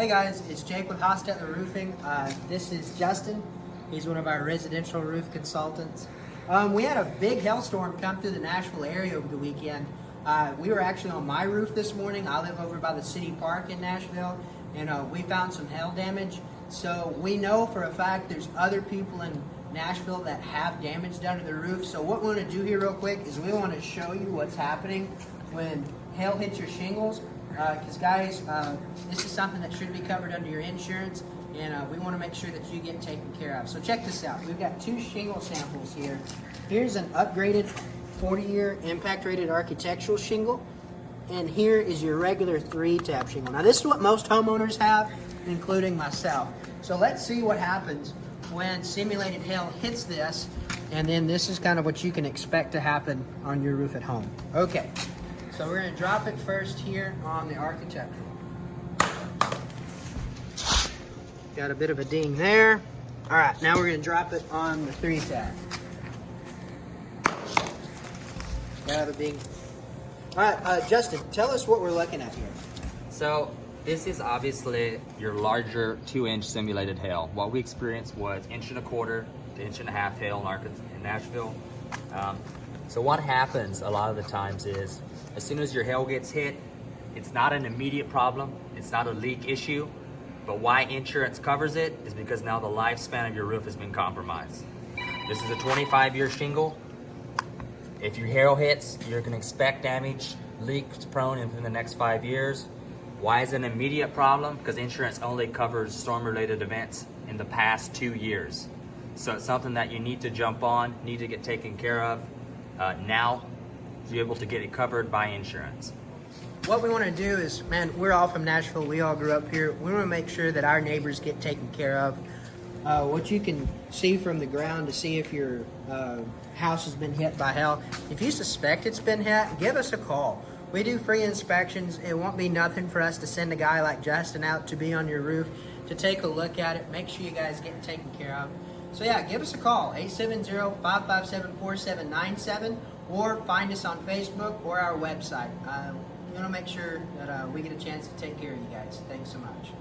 Hey guys, it's Jake with Hostetler Roofing. This is Justin. He's one of our residential roof consultants. We had a big hailstorm come through the Nashville area over the weekend. We were actually on my roof this morning. I live over by the city park in Nashville, and we found some hail damage. So we know for a fact there's other people in Nashville that have damage done to their roof. So what we want to do here real quick is we want to show you what's happening when hail hits your shingles. Because guys, this is something that should be covered under your insurance, and we want to make sure that you get taken care of. So check this out. We've got two shingle samples here. Here's an upgraded 40-year impact-rated architectural shingle, and here is your regular 3-tab shingle. Now this is what most homeowners have, including myself. So let's see what happens when simulated hail hits this, and then this is kind of what you can expect to happen on your roof at home. Okay. So we're going to drop it first here on the architectural. Got a bit of a ding there. All right, now we're going to drop it on the 3-tab. Got a ding. All right, Justin, tell us what we're looking at here. So this is obviously your larger 2-inch simulated hail. What we experienced was 1.25 to 1.5 inch hail in Nashville. So what happens a lot of the times is, as soon as your hail gets hit, it's not an immediate problem, it's not a leak issue, but why insurance covers it is because now the lifespan of your roof has been compromised. This is a 25-year shingle. If your hail hits, you're gonna expect damage, leaks prone in the next 5 years. Why is it an immediate problem? Because insurance only covers storm-related events in the past 2 years. So it's something that you need to jump on, need to get taken care of now, to be able to get it covered by insurance. What we want to do is, man, we're all from Nashville. We all grew up here. We want to make sure that our neighbors get taken care of. What you can see from the ground to see if your house has been hit by hail. If you suspect it's been hit, give us a call. We do free inspections. It won't be nothing for us to send a guy like Justin out to be on your roof to take a look at it. Make sure you guys get taken care of. So yeah, give us a call, 870-557-4797, or find us on Facebook or our website. We want to make sure that we get a chance to take care of you guys. Thanks so much.